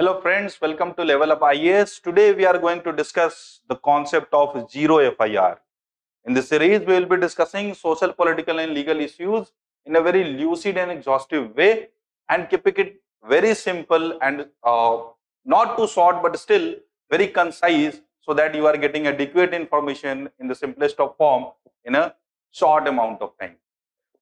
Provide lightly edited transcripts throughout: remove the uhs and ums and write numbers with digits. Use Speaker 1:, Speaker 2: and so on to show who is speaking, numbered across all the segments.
Speaker 1: Hello friends, welcome to Level Up IAS. Today we are going to discuss the concept of zero FIR. In this series, we will be discussing social, political and legal issues in a very lucid and exhaustive way and keeping it very simple and not too short but still very concise so that you are getting adequate information in the simplest of form in a short amount of time.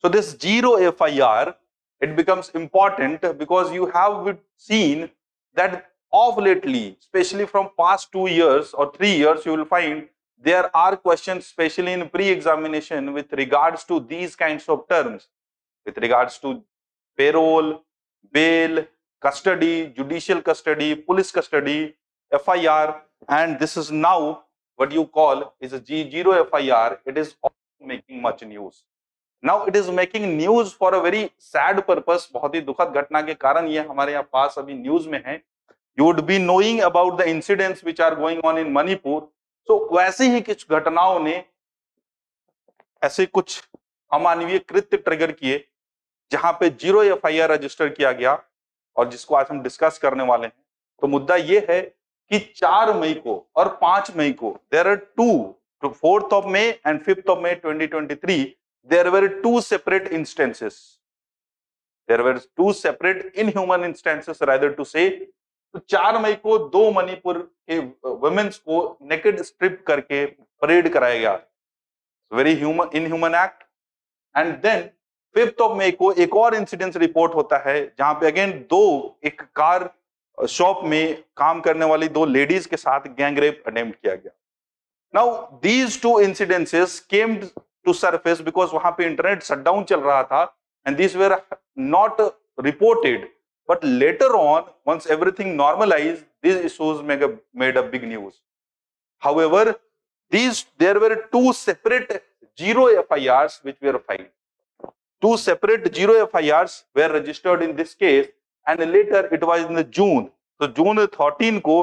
Speaker 1: So this zero FIR, it becomes important because you have seen that of lately, especially from past 2 years or 3 years, you will find there are questions, especially in pre-examination, with regards to these kinds of terms, with regards to payroll, bail, custody, judicial custody, police custody, FIR, and this is now what you call is a zero FIR. It is also making much news. Now it is making news for a very sad purpose. बहुत ही दुखद घटना के कारण ये हमारे यहाँ पास अभी news में है. You would be knowing about the incidents which are going on in Manipur. So वैसे ही कुछ घटनाओं ने ऐसे कुछ अमानवीय कृत्य ट्रिगर किए जहां पे जीरो FIR रजिस्टर किया गया और जिसको आज हम डिस्कस करने वाले हैं. तो मुद्दा ये है कि 4 मई को और 5 मई को there are two, 4th of May and 5th of May 2023, there were two separate instances. There were two separate inhuman instances, rather to say. तो 4 मई को 2 मणिपुर के वुमेन्स को नेकेड स्ट्रिप करके परेड कराया गया. Very inhuman act. And then 5th of May को एक और इंसिडेंट रिपोर्ट होता है जहां पे अगेन एक कार शॉप में काम करने वाली 2 लेडीज के साथ गैंग रेप अटेम्प्ट किया गया. Now these 2 incidences came to surface because वहां पे इंटरनेट शटडाउन चल रहा था and these were not reported. But later on, once everything normalized, these issues made a big news. However, there were 2 separate zero FIRs which were filed. 2 separate zero FIRs were registered in this case, and later it was in the June. So June 13 को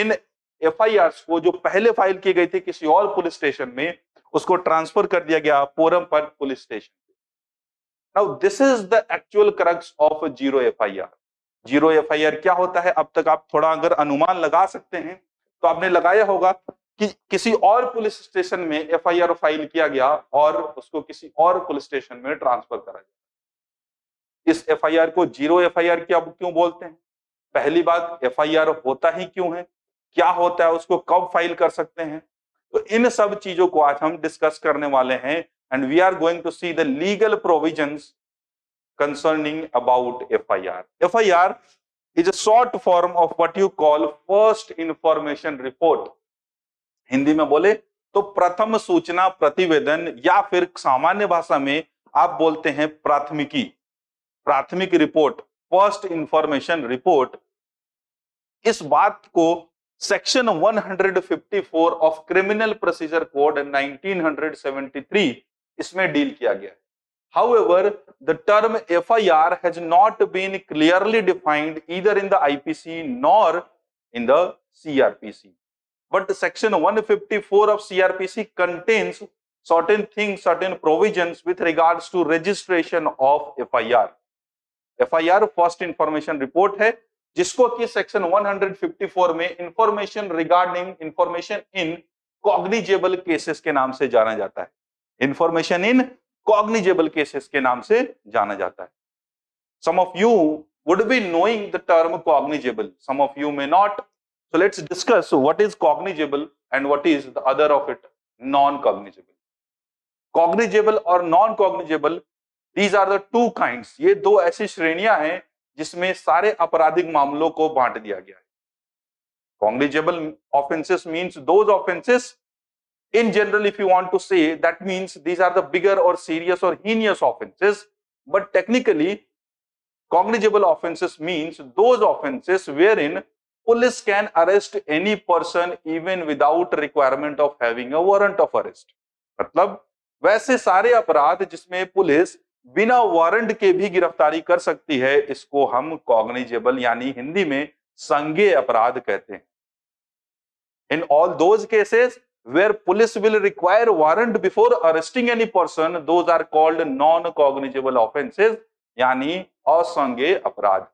Speaker 1: इन FIRs को जो पहले file किए गए थे किसी और police station में, उसको ट्रांसफर कर दिया गया Porampat police station. Now this is the actual crux of a zero FIR. Zero FIR क्या होता है? अब तक आप थोड़ा अगर अनुमान लगा सकते हैं तो आपने लगाया होगा कि किसी और पुलिस स्टेशन में FIR फाइल किया गया और उसको किसी और पुलिस स्टेशन में ट्रांसफर करा गया. इस FIR को जीरो FIR क्यों बोलते हैं? पहली बात, FIR होता ही क्यों है, क्या होता है, उसको कब फाइल कर सकते हैं, तो इन सब चीजों को आज हम डिस्कस करने वाले हैं. And we are going to see the legal provisions concerning about FIR. FIR is a short form of what you call first information report. Hindi में बोले तो प्रथम सूचना प्रतिवेदन या फिर सामान्य भाषा में आप बोलते हैं प्राथमिक रिपोर्ट, फर्स्ट इंफॉर्मेशन रिपोर्ट. इस बात को section 154 of criminal procedure code 1973 इसमें डील किया गया. However, the term FIR has not been clearly defined either in the IPC nor in the CRPC. But section 154 of CRPC contains certain things, certain provisions with regards to registration of FIR. FIR first information report है जिसको कि section 154 में information regarding information in cognizable cases के नाम से जाना जाता है. इंफॉर्मेशन इन cognizable cases के नाम से जाना जाता है. Some of you would be knowing the term cognizable, some of you may not. So let's discuss what is cognizable and what is the other of it, non-cognizable. Cognizable और non-cognizable, these are the 2 kinds. ये 2 ऐसी श्रेणियां हैं जिसमें सारे आपराधिक मामलों को बांट दिया गया है. Cognizable offenses means those offenses. In general, if you want to say, that means these are the bigger or serious or heinous offenses. But technically, cognizable offenses means those offenses wherein police can arrest any person even without requirement of having a warrant of arrest. मतलब वैसे सारे अपराध जिसमें police बिना warrant के भी गिरफ्तारी कर सकती है, इसको हम cognizable यानी हिंदी में संज्ञेय अपराध कहते हैं. In all those cases where police will require warrant before arresting any person, those are called non-cognizable offenses, यानी असंज्ञेय अपराध.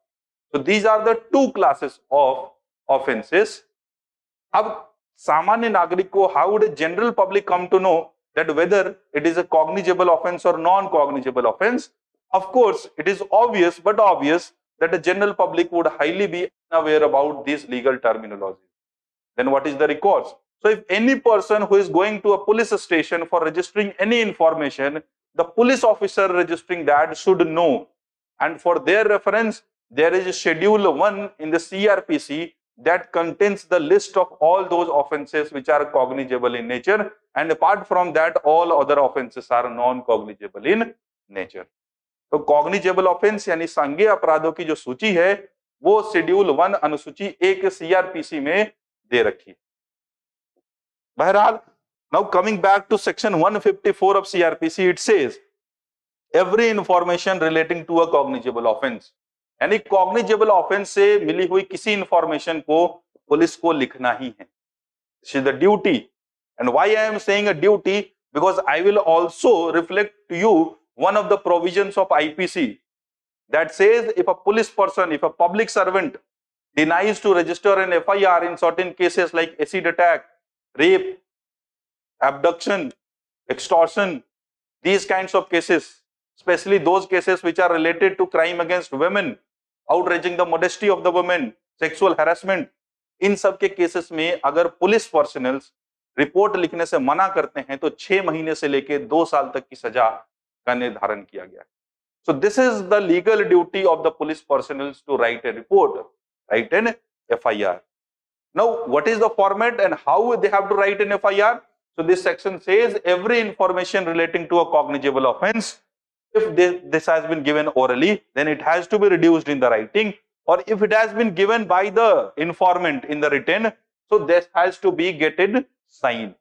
Speaker 1: So these are the 2 classes of offenses. अब सामान्य नागरिक को, how would a general public come to know that whether it is a cognizable offense or non-cognizable offense? Of course, it is obvious, but obvious that the general public would highly be unaware about these legal terminology. Then what is the recourse? So if any person who is going to a police station for registering any information, the police officer registering that should know. And for their reference, there is Schedule 1 in the CRPC that contains the list of all those offenses which are cognizable in nature, and apart from that all other offenses are non-cognizable in nature. तो cognizable offence यानी संज्ञेय अपराधों की जो सूची है वो schedule 1 अनुसूची 1 सीआरपीसी में दे रखी है। बहरहाल, now coming back to section 154 of CrPC, it says every information relating to a cognizable offence, यानी कॉग्निजेबल ऑफेंस से मिली हुई किसी इंफॉर्मेशन को पुलिस को लिखना ही है। This is the duty, and why I am saying a duty, because I will also reflect to you one of the provisions of IPC that says if a police person, if a public servant denies to register an FIR in certain cases like acid attack, rape, abduction, extortion, these kinds of cases, especially those cases which are related to crime against women, outraging the modesty of the women, sexual harassment, इन सब के cases में अगर police personnels report लिखने से मना करते हैं तो 6 महीने से लेकर 2 साल तक की सजा का निर्धारण किया गया है। So this is the legal duty of the police personnel to write a report, write an FIR. Now, what is the format and how they have to write an FIR? So this section says every information relating to a cognizable offense, if this has been given orally, then it has to be reduced in the writing, or if it has been given by the informant in the written, so this has to be getted signed.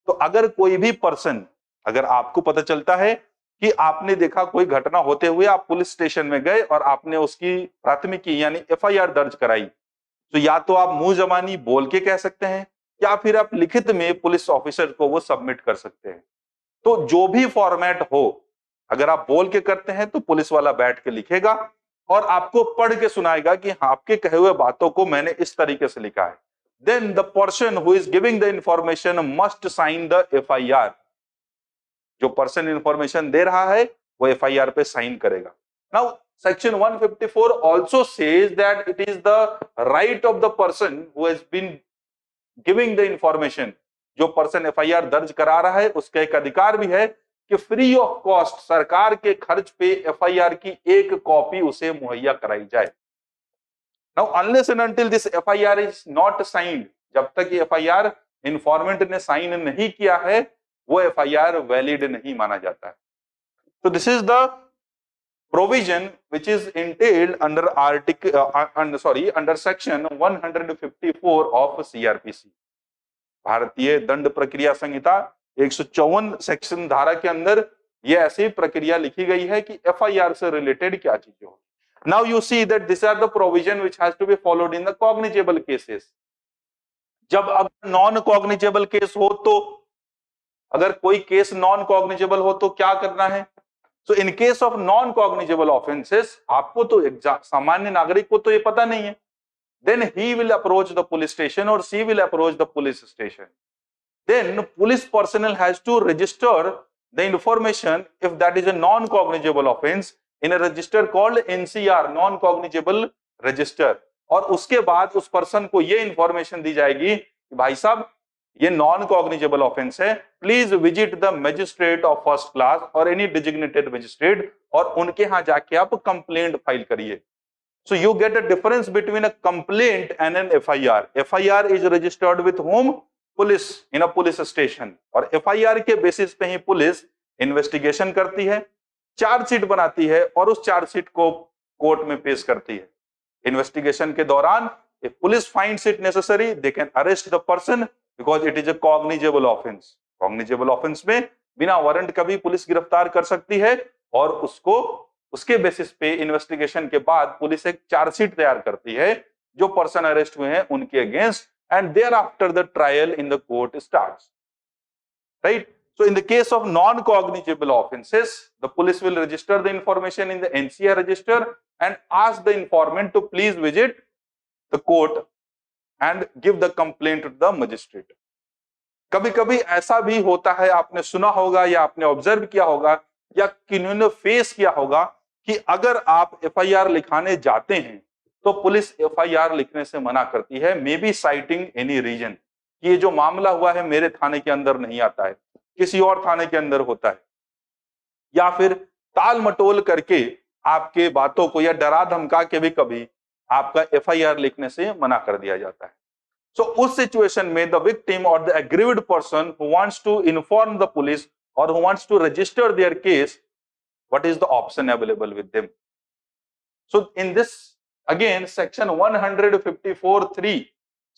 Speaker 1: तो अगर कोई भी person, अगर आपको पता चलता है कि आपने देखा कोई घटना होते हुए आप पुलिस स्टेशन में गए और आपने उसकी प्राथमिकी यानी एफआईआर दर्ज कराई, तो या तो आप मुंह जबानी बोल के कह सकते हैं या फिर आप लिखित में पुलिस ऑफिसर को वो सबमिट कर सकते हैं। तो जो भी फॉर्मेट हो, अगर आप बोल के करते हैं तो पुलिस वाला बैठ के लिखेगा और आपको पढ़ के सुनाएगा कि आपके कहे हुए बातों को मैंने इस तरीके से लिखा है। Then the person who is giving the information must sign the FIR. जो पर्सन इंफॉर्मेशन दे रहा है वो एफआईआर पे साइन करेगा। Now section 154 also says that it is the right of the person who has been giving the information. जो person FIR दर्ज करा रहा है उसका एक अधिकार भी है कि फ्री ऑफ कॉस्ट सरकार के खर्च पे एफआईआर की एक कॉपी उसे मुहैया कराई जाए। Now unless and until this FIR is not signed, जब तक ये एफआईआर इंफॉर्मेंट ने साइन नहीं किया है वो एफआईआर वैलिड नहीं माना जाता है। तो this is the provision which is entailed under under section 154 of CrPC. भारतीय दंड प्रक्रिया संहिता 154 सेक्शन धारा के अंदर ये ऐसी प्रक्रिया लिखी गई है कि एफआईआर से रिलेटेड क्या चीजें हो। Now you see that this are the provision which has to be followed in the cognizable cases. जब अब नॉन कॉग्निजेबल केस हो, तो अगर कोई केस नॉन कॉग्निजेबल हो तो क्या करना है? So in case of non cognizable offences, आपको तो सामान्य नागरिक को तो ये पता नहीं है, then he will approach the police station और she will approach the police station. Then police personnel has to register the information if that is a non cognizable offence in a register called NCR, non cognizable register. और उसके बाद उस person को ये information दी जाएगी कि भाई साहब ये नॉन कॉग्निजेबल ऑफेंस है, please visit the magistrate of first class और एनी डिजिग्नेटेड मजिस्ट्रेट और उनके यहां जाके आप कंप्लेंट फाइल करिए। So you get a difference between a complaint and an FIR. FIR is registered with home? Police, in a police station. और FIR के basis पे ही पुलिस इन्वेस्टिगेशन करती है, चार्जशीट बनाती है और उस चार्जशीट को कोर्ट में पेश करती है। इन्वेस्टिगेशन के दौरान if police finds it necessary they can arrest the person because it is a cognizable offense। cognizable offense में बिना वारंट का भी पुलिस गिरफ्तार कर सकती है और उसको उसके बेसिस पे इन्वेस्टिगेशन के बाद पुलिस एक चार्जशीट तैयार करती है जो पर्सन अरेस्ट हुए हैं उनके against, and thereafter the trial in the court starts, right. So in the case of non-cognizable offenses, the police will register the information in the NCR register and ask the informant to please visit the court and give the complaint to the magistrate. कभी कभी ऐसा भी होता है, आपने सुना होगा या आपने ऑब्जर्व किया होगा या किन्होंने फेस किया होगा कि अगर आप एफआईआर लिखाने जाते हैं तो पुलिस एफआईआर लिखने से मना करती है, may be citing any reason, ये जो मामला हुआ है मेरे थाने के अंदर नहीं आता है, किसी और थाने के अंदर होता है, या फिर टाल मटोल करके आपके बातों को या डरा धमका के भी कभी आपका एफआईआर लिखने से मना कर दिया जाता है। So उस सिचुएशन में द विक्टिम और the aggrieved person who wants to inform the police और who wants to register their case, what is the option available with them? So in this again section 154(3)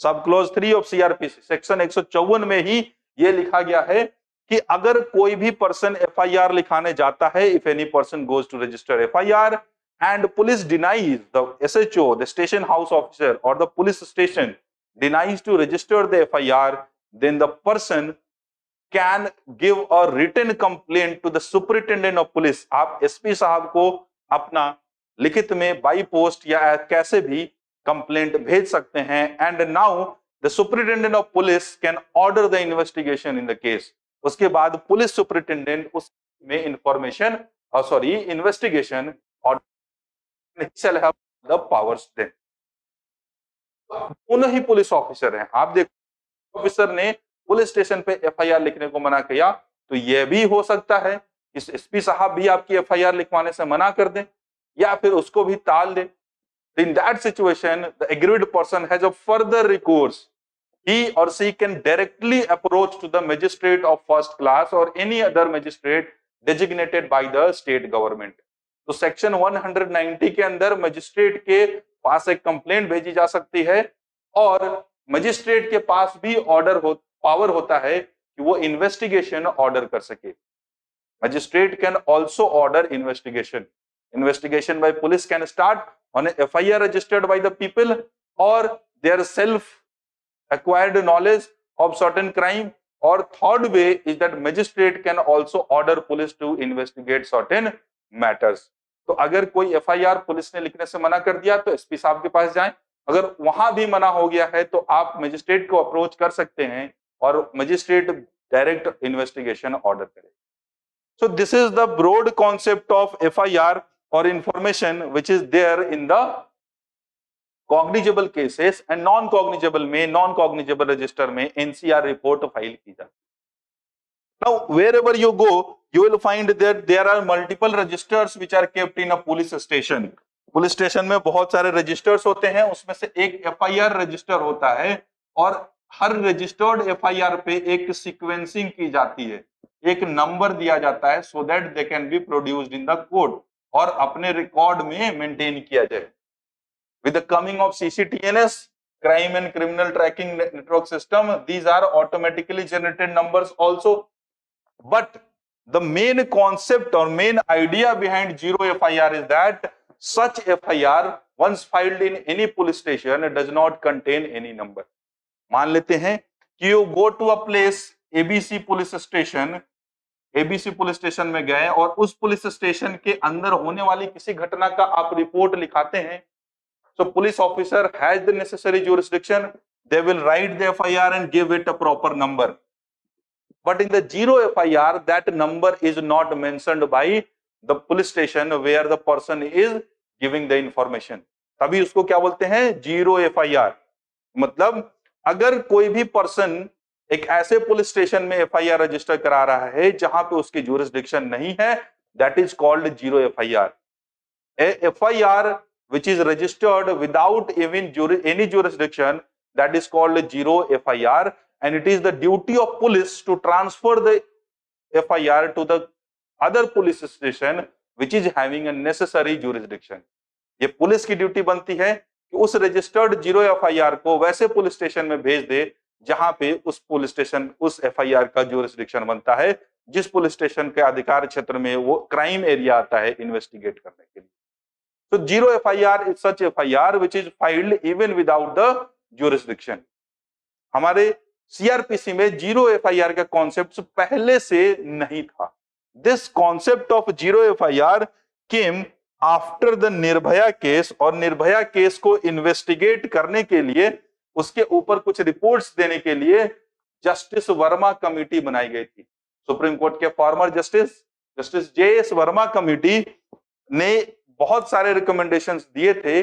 Speaker 1: sub clause 3 of CrPC section 154 में ही ये लिखा गया है कि अगर कोई भी पर्सन एफआईआर लिखाने जाता है, if any person goes to register FIR and police denies, the SHO, the station house officer और the police station denies to register the FIR, then the person can give a written complaint to the superintendent of police. आप SP साहब को अपना लिखित में by post या कैसे भी कंप्लेंट भेज सकते हैं, and now the superintendent of police can order the investigation in the case. उसके बाद पुलिस सुपरिटेंडेंट उस में इंफॉर्मेशन इन्वेस्टिगेशन और द पावर्स देन। दोनों ही पुलिस ऑफिसर हैं, आप देखो ऑफिसर ने पुलिस स्टेशन पे एफआईआर लिखने को मना किया तो यह भी हो सकता है कि एसपी साहब भी आपकी एफआईआर लिखवाने से मना कर दें या फिर उसको भी टाल दें। In that situation the agreed person has a further recourse, he or she can directly approach to the magistrate of first class or any other magistrate designated by the state government। तो section 190 के अंदर magistrate के पास एक complaint भेजी जा सकती है और मजिस्ट्रेट के पास भी पावर होता है कि वो इन्वेस्टिगेशन ऑर्डर कर सके। Magistrate can also order investigation by police can start on FIR registered by the people और their self acquired knowledge of certain crime, or third way is that magistrate can also order police to investigate certain matters। तो अगर कोई FIR police ने लिखने से मना कर दिया तो एसपी साहब के पास जाएं, अगर वहां भी मना हो गया है तो आप मजिस्ट्रेट को अप्रोच कर सकते हैं और मजिस्ट्रेट डायरेक्ट इन्वेस्टिगेशन ऑर्डर करे। So this is the broad concept of FIR और information which is there in the cognizable cases and non cognizable में, नॉन कॉग्निजेबल रजिस्टर में एनसीआर रिपोर्ट फाइल की जाती है। Now wherever you go you will find that there are multiple registers which are kept in a police station। Police station में बहुत सारे registers होते हैं, उसमें से एक एफआईआर रजिस्टर होता है और हर रजिस्टर्ड एफआईआर पे एक सीक्वेंसिंग की जाती है, एक नंबर दिया जाता है so that they can be produced in the court और अपने रिकॉर्ड में मेंटेन किया जाए। With the coming of CCTNS, crime and criminal tracking network system, these are automatically generated numbers also, but the main concept or main idea behind zero FIR is that such FIR once filed in any police station does not contain any number। मान लेते हैं कि you go to a place ABC police station, ABC police station में गए और उस police station के अंदर होने वाली किसी घटना का आप रिपोर्ट लिखाते हैं, so police officer has the necessary jurisdiction, they will write the FIR and give it a proper number, but in the zero FIR that number is not mentioned by the police station where the person is giving the information। तभी उसको क्या बोलते हैं, zero FIR। मतलब अगर कोई भी person एक ऐसे पुलिस स्टेशन में FIR रजिस्टर करा रहा है जहां पे उसकी jurisdiction नहीं है, that is called zero FIR। FIR which is registered without even any jurisdiction, that is called zero FIR, and it is the duty of police to transfer the FIR to the other police station which is having a necessary jurisdiction। ये police की duty बनती है कि उस registered zero FIR को वैसे police station में भेज दे जहां पे उस पुलिस स्टेशन उस FIR का jurisdiction बनता है, जिस पुलिस स्टेशन के अधिकार क्षेत्र में वो क्राइम एरिया आता है इन्वेस्टिगेट करने के लिए। So zero FIR is such FIR which is filed even without the jurisdiction। हमारे CRPC में जीरो FIR का कॉन्सेप्ट पहले से नहीं था। This concept of zero FIR came after the Nirbhaya case, और निर्भया केस को इन्वेस्टिगेट करने के लिए उसके ऊपर कुछ रिपोर्ट्स देने के लिए जस्टिस वर्मा कमेटी बनाई गई थी। सुप्रीम कोर्ट के former justice JS Verma committee ने बहुत सारे रिकमेंडेशंस दिए थे,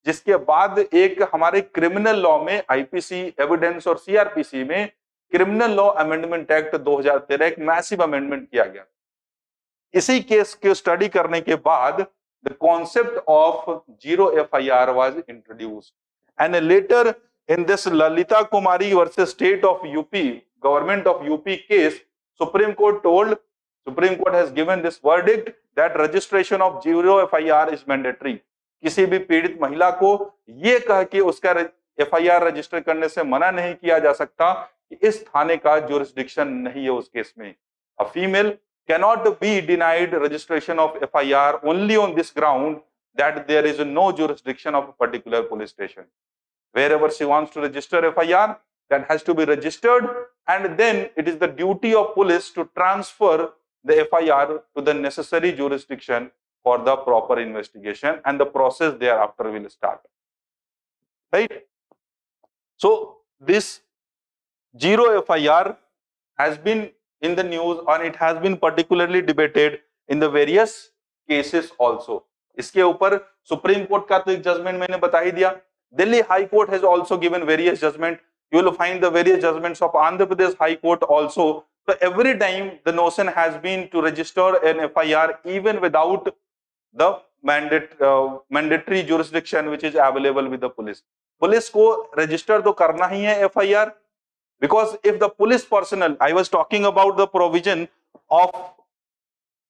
Speaker 1: जिसके बाद एक हमारे क्रिमिनल लॉ में आईपीसी एविडेंस और सीआरपीसी में क्रिमिनल लॉ अमेंडमेंट एक्ट 2013 एक मैसिव अमेंडमेंट किया गया। इसी केस के स्टडी करने के बाद the concept of zero FIR was introduced and later in this Lalita Kumari versus State of UP, Government of UP case, Supreme Court has given this verdict that registration of zero FIR is mandatory. किसी भी पीड़ित महिला को ये कह के उसका FIR register करने से मना नहीं किया जा सकता कि इस थाने का जुरिस्डिक्शन नहीं है उस केस में। A female cannot be denied registration of FIR only on this ground that there is no jurisdiction of a particular police station. Wherever she wants to register FIR, that has to be registered, and then it is the duty of police to transfer the FIR to the necessary jurisdiction for the proper investigation, and the process thereafter will start. Right? So this zero FIR has been in the news and it has been particularly debated in the various cases also. इसके ऊपर supreme court का तो एक judgement मैंने बता ही दिया। Delhi High Court has also given various judgment. You will find the various judgments of Andhra Pradesh High Court also. So every time the notion has been to register an FIR even without the mandatory jurisdiction which is available with the police. Police को register तो करना ही है FIR, because if the police personnel, I was talking about the provision of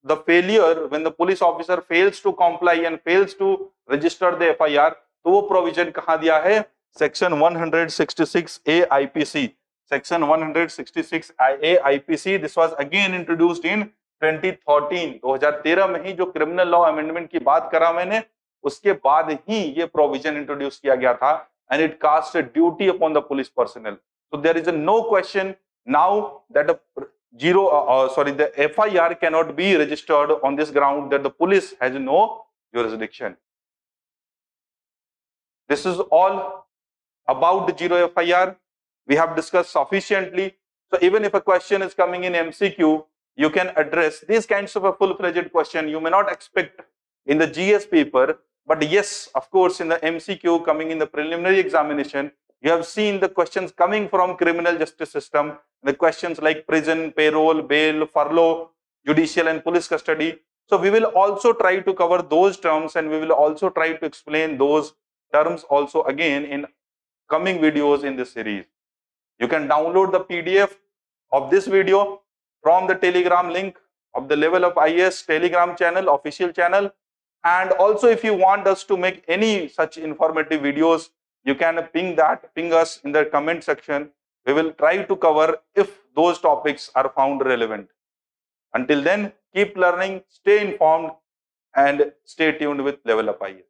Speaker 1: the failure when the police officer fails to comply and fails to register the FIR, तो वो provision कहां दिया है? Section 166A IPC, section 166A IPC. This was again introduced in 2013 में ही जो criminal law amendment की बात करा मैंने, उसके बाद ही ये प्रोविजन इंट्रोड्यूस किया गया था, and it cast a duty upon the police personnel. So there is no question now that the FIR cannot be registered on this ground that the police has no jurisdiction. This is all about the zero FIR. We have discussed sufficiently. So even if a question is coming in MCQ, you can address these kinds of a full-fledged question. You may not expect in the GS paper, but yes, of course, in the MCQ coming in the preliminary examination, you have seen the questions coming from criminal justice system, the questions like prison, payroll, bail, furlough, judicial and police custody. So we will also try to cover those terms, and we will also try to explain those terms also again in coming videos in this series. You can download the PDF of this video from the Telegram link of the Level Up IAS Telegram channel, official channel. And also if you want us to make any such informative videos, you can ping us in the comment section. We will try to cover if those topics are found relevant. Until then, keep learning, stay informed, and stay tuned with Level Up IAS.